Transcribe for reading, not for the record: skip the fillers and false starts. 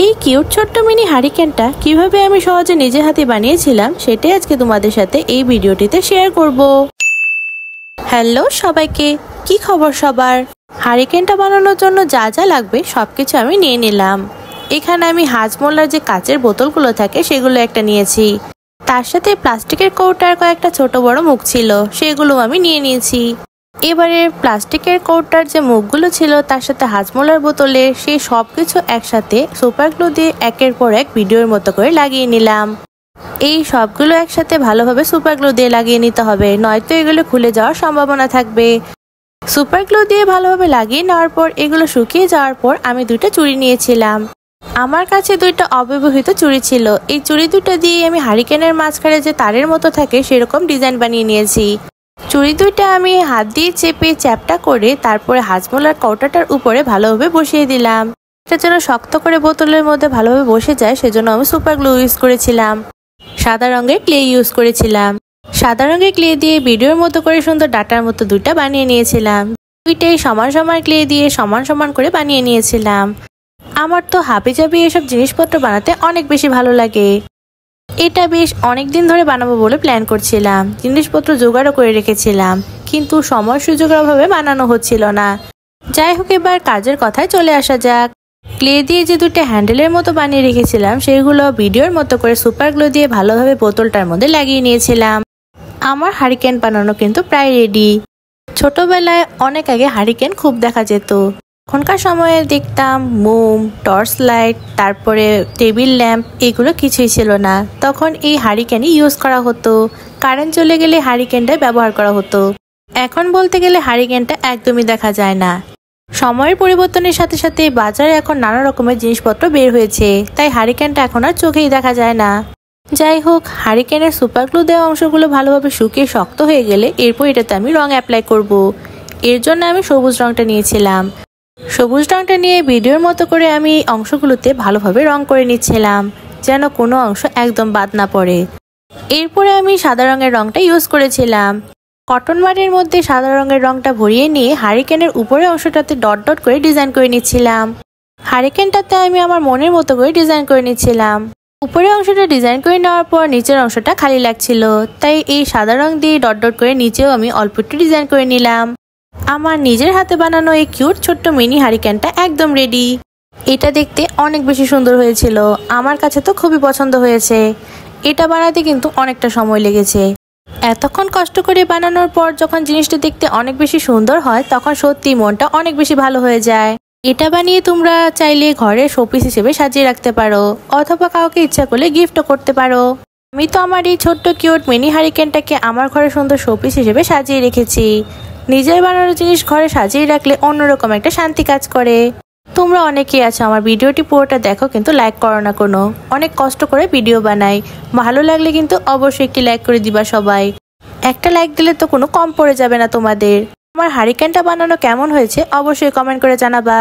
এই কিউট ছোট্ট মিনি হারিকেনটা কিভাবে আমি সহজে নিজে হাতে বানিয়েছিলাম সেটাই আজকে তোমাদের সাথে এই ভিডিওটিতে শেয়ার করব। হ্যালো সবাইকে, কি খবর সবার? হারিকেনটা বানানোর জন্য যা যা লাগবে সবকিছু আমি নিয়ে নিলাম। এখানে আমি হাজমোলার যে কাচের বোতলগুলো থাকে সেগুলো একটা নিয়েছি, তার সাথে প্লাস্টিকের কৌটার কয়েকটা ছোট বড় মুখ ছিল, সেগুলো আমি নিয়ে নিয়েছি। এবারে প্লাস্টিকের কৌটার যে মুখগুলো ছিল তার সাথে হাজমোলার বোতলে সেই সবকিছু একসাথে সুপার গ্লু দিয়ে একের পর এক ভিডিওর মতো করে লাগিয়ে নিলাম। এই সবগুলো একসাথে ভালোভাবে সুপার গ্লু দিয়ে লাগিয়ে নিতে হবে, নয়তো এগুলো খুলে যাওয়ার সম্ভাবনা থাকবে। সুপার গ্লু দিয়ে ভালোভাবে লাগিয়ে নেওয়ার পর এগুলো শুকিয়ে যাওয়ার পর আমি দুইটা চুড়ি নিয়েছিলাম। আমার কাছে দুইটা অব্যবহৃত চুড়ি ছিল। এই চুড়ি দুটো দিয়ে আমি হারিকেনের মাঝখানে যে তারের মতো থাকে সেরকম ডিজাইন বানিয়ে নিয়েছি। চুড়ি দুইটা আমি হাত দিয়ে চেপে চ্যাপটা করে তারপরে হাজমোলার কৌটাটার উপরে ভালোভাবে বসিয়ে দিলাম। এটা যেন শক্ত করে বোতলের মধ্যে ভালোভাবে বসে যায় সেজন্য আমি সুপার গ্লু ইউজ করেছিলাম। সাদা রঙের ক্লে ইউজ করেছিলাম। সাদা রঙের ক্লে দিয়ে ভিডিওর মতো করে সুন্দর ডাটার মতো দুইটা বানিয়ে নিয়েছিলাম। দুইটাই সমান সমান ক্লে দিয়ে সমান সমান করে বানিয়ে নিয়েছিলাম। আমার তো হাবিজাবি এসব জিনিসপত্র বানাতে অনেক বেশি ভালো লাগে। এটা বেশ অনেকদিন ধরে বানাবো বলে প্ল্যান করছিলাম, জিনিসপত্র জোগাড়ও করে রেখেছিলাম, কিন্তু সময় সুযোগের অভাবে বানানো হচ্ছিল না। যাই হোক, এবার কাজের কথায় চলে আসা যাক। ক্লে দিয়ে যে দুটো হ্যান্ডেলের মতো বানিয়ে রেখেছিলাম সেগুলো ভিডিওর মতো করে সুপার গ্লু দিয়ে ভালোভাবে বোতলটার মধ্যে লাগিয়ে নিয়েছিলাম। আমার হারিকেন বানানো কিন্তু প্রায় রেডি। ছোটবেলায় অনেক আগে হারিকেন খুব দেখা যেত। এখনকার সময়ে দেখতাম মোম, টর্চ লাইট, তারপরে টেবিল ল্যাম্প, এগুলো কিছুই ছিল না। তখন এই হারিকেনই ইউজ করা হতো। কারেন্ট চলে গেলে হারিকেনটা ব্যবহার করা হতো। এখন বলতে গেলে হারিকেনটা একদমই দেখা যায় না। সময়ের পরিবর্তনের সাথে সাথে বাজারে এখন নানা রকমের জিনিসপত্র বের হয়েছে, তাই হারিকেনটা এখন আর চোখেই দেখা যায় না। যাই হোক, হারিকেনের সুপার গ্লু দেওয়া অংশগুলো ভালোভাবে শুকিয়ে শক্ত হয়ে গেলে এরপর এটাতে আমি রং অ্যাপ্লাই করব। এর জন্য আমি সবুজ রংটা নিয়েছিলাম। সবুজ রংটা নিয়ে ভিডিওর মতো করে আমি অংশগুলোতে ভালোভাবে রং করে নিচ্ছিলাম, যেন কোনো অংশ একদম বাদ না পড়ে। এরপরে আমি সাদা রঙের রংটা ইউজ করেছিলাম। কটন বাডের মধ্যে সাদা রঙের রংটা ভরিয়ে নিয়ে হারিকেনের উপরের অংশটাতে ডট ডট করে ডিজাইন করে নিচ্ছিলাম। হারিকেনটাতে আমি আমার মনের মতো করে ডিজাইন করে নিচ্ছিলাম। উপরের অংশটা ডিজাইন করে নেওয়ার পর নিচের অংশটা খালি লাগছিল, তাই এই সাদা রং দিয়ে ডট ডট করে নিচেও আমি অল্প একটু ডিজাইন করে নিলাম। আমার নিজের হাতে বানানো এই কিউট ছোট্ট মিনি হারিকেনটা একদম রেডি। এটা দেখতে অনেক বেশি সুন্দর হয়েছিল, আমার কাছে তো খুবই পছন্দ হয়েছে। এটা বানাতে কিন্তু অনেকটা সময় লেগেছে। এতক্ষণ কষ্ট করে বানানোর পর যখন জিনিসটা দেখতে অনেক বেশি সুন্দর হয় তখন সত্যি মনটা অনেক বেশি ভালো হয়ে যায়। এটা বানিয়ে তোমরা চাইলে ঘরে শোপিস হিসেবে সাজিয়ে রাখতে পারো, অথবা কাউকে ইচ্ছা করলে গিফটও করতে পারো। আমি তো আমার এই ছোট্ট কিউট মিনি হারিকেনটাকে আমার ঘরে সুন্দর শোপিস হিসেবে সাজিয়ে রেখেছি। নিজের বানানো জিনিস ঘরে সাজিয়ে রাখলে অন্যরকম একটা শান্তি কাজ করে। তোমরা অনেকেই আছো আমার ভিডিওটি পুরোটা দেখো কিন্তু লাইক করো না কোনো। অনেক কষ্ট করে ভিডিও বানাই, ভালো লাগলে কিন্তু অবশ্যই একটি লাইক করে দিবা সবাই। একটা লাইক দিলে তো কোনো কম পড়ে যাবে না তোমাদের। আমার হারিকেনটা বানানো কেমন হয়েছে অবশ্যই কমেন্ট করে জানাবা।